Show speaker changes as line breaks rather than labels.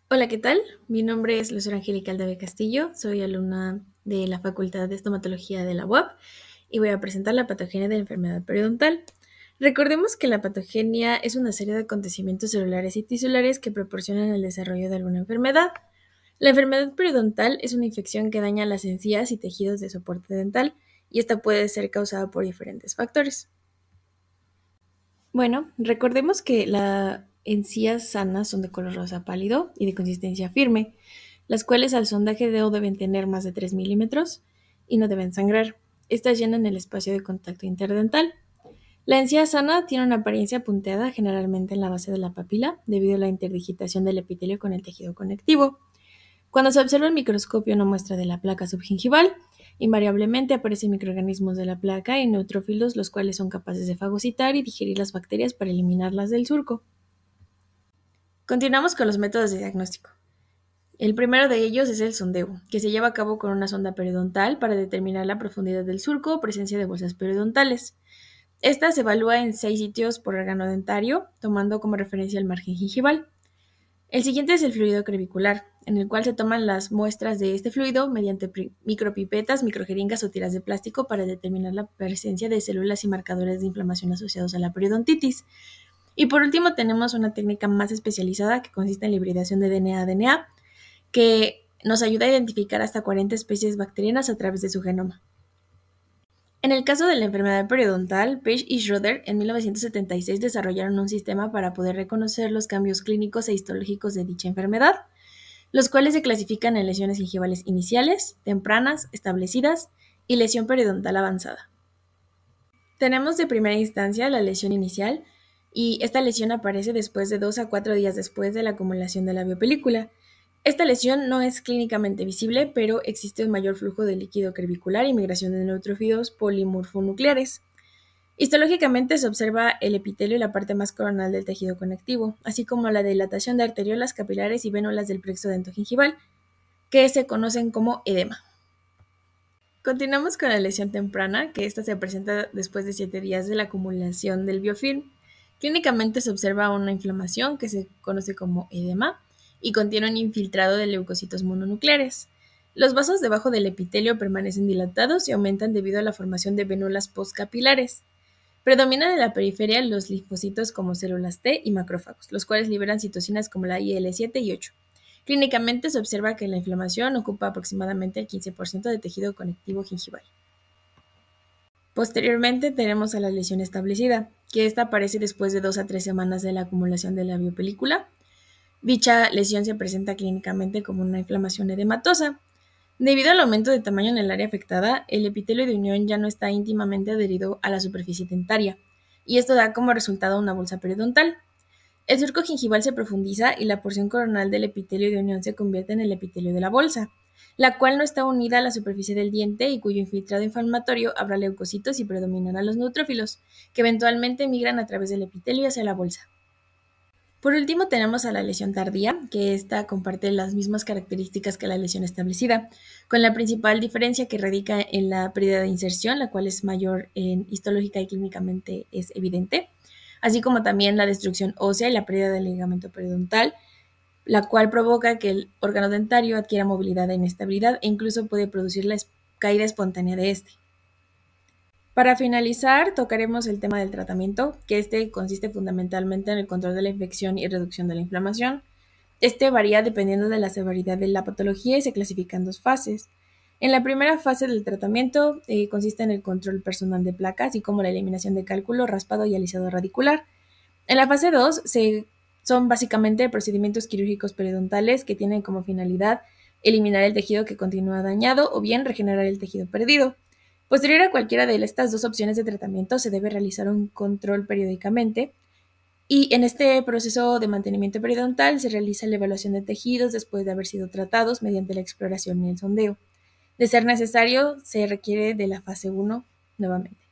Hola, ¿qué tal? Mi nombre es Lucero Angélica Aldave Castillo, soy alumna de la Facultad de Estomatología de la UAP y voy a presentar la patogenia de la enfermedad periodontal. Recordemos que la patogenia es una serie de acontecimientos celulares y tisulares que proporcionan el desarrollo de alguna enfermedad. La enfermedad periodontal es una infección que daña las encías y tejidos de soporte dental y esta puede ser causada por diferentes factores. Bueno, recordemos que las encías sanas son de color rosa pálido y de consistencia firme, las cuales al sondaje deben tener más de 3 milímetros y no deben sangrar. Estas llenan el espacio de contacto interdental. La encía sana tiene una apariencia punteada generalmente en la base de la papila debido a la interdigitación del epitelio con el tejido conectivo. Cuando se observa el microscopio una muestra de la placa subgingival, invariablemente aparecen microorganismos de la placa y neutrófilos, los cuales son capaces de fagocitar y digerir las bacterias para eliminarlas del surco. Continuamos con los métodos de diagnóstico. El primero de ellos es el sondeo, que se lleva a cabo con una sonda periodontal para determinar la profundidad del surco o presencia de bolsas periodontales. Esta se evalúa en 6 sitios por órgano dentario, tomando como referencia el margen gingival. El siguiente es el fluido crevicular, en el cual se toman las muestras de este fluido mediante micropipetas, microjeringas o tiras de plástico para determinar la presencia de células y marcadores de inflamación asociados a la periodontitis. Y por último tenemos una técnica más especializada que consiste en la hibridación de DNA-DNA, que nos ayuda a identificar hasta 40 especies bacterianas a través de su genoma. En el caso de la enfermedad periodontal, Page y Schroeder en 1976 desarrollaron un sistema para poder reconocer los cambios clínicos e histológicos de dicha enfermedad, los cuales se clasifican en lesiones gingivales iniciales, tempranas, establecidas y lesión periodontal avanzada. Tenemos de primera instancia la lesión inicial, y esta lesión aparece después de 2 a 4 días después de la acumulación de la biopelícula. Esta lesión no es clínicamente visible, pero existe un mayor flujo de líquido crevicular y migración de neutrófilos polimorfonucleares. Histológicamente se observa el epitelio y la parte más coronal del tejido conectivo, así como la dilatación de arteriolas, capilares y vénulas del plexo dentogingival, que se conocen como edema. Continuamos con la lesión temprana, que esta se presenta después de 7 días de la acumulación del biofilm. Clínicamente se observa una inflamación que se conoce como edema y contiene un infiltrado de leucocitos mononucleares. Los vasos debajo del epitelio permanecen dilatados y aumentan debido a la formación de vénulas postcapilares. Predominan en la periferia los linfocitos como células T y macrófagos, los cuales liberan citocinas como la IL-7 y 8. Clínicamente se observa que la inflamación ocupa aproximadamente el 15% de tejido conectivo gingival. Posteriormente tenemos a la lesión establecida, que esta aparece después de 2 a 3 semanas de la acumulación de la biopelícula. Dicha lesión se presenta clínicamente como una inflamación edematosa. Debido al aumento de tamaño en el área afectada, el epitelio de unión ya no está íntimamente adherido a la superficie dentaria, y esto da como resultado una bolsa periodontal. El surco gingival se profundiza y la porción coronal del epitelio de unión se convierte en el epitelio de la bolsa, la cual no está unida a la superficie del diente y cuyo infiltrado inflamatorio habrá leucocitos y predominarán los neutrófilos, que eventualmente migran a través del epitelio hacia la bolsa. Por último tenemos a la lesión tardía, que esta comparte las mismas características que la lesión establecida, con la principal diferencia que radica en la pérdida de inserción, la cual es mayor histológica y clínicamente es evidente, así como también la destrucción ósea y la pérdida del ligamento periodontal, la cual provoca que el órgano dentario adquiera movilidad e inestabilidad e incluso puede producir la caída espontánea de este. Para finalizar, tocaremos el tema del tratamiento, que este consiste fundamentalmente en el control de la infección y reducción de la inflamación. Este varía dependiendo de la severidad de la patología y se clasifica en 2 fases. En la primera fase del tratamiento consiste en el control personal de placa, así como la eliminación de cálculo, raspado y alisado radicular. En la fase 2 son básicamente procedimientos quirúrgicos periodontales que tienen como finalidad eliminar el tejido que continúa dañado o bien regenerar el tejido perdido. Posterior a cualquiera de estas 2 opciones de tratamiento se debe realizar un control periódicamente y en este proceso de mantenimiento periodontal se realiza la evaluación de tejidos después de haber sido tratados mediante la exploración y el sondeo. De ser necesario, se requiere de la fase 1 nuevamente.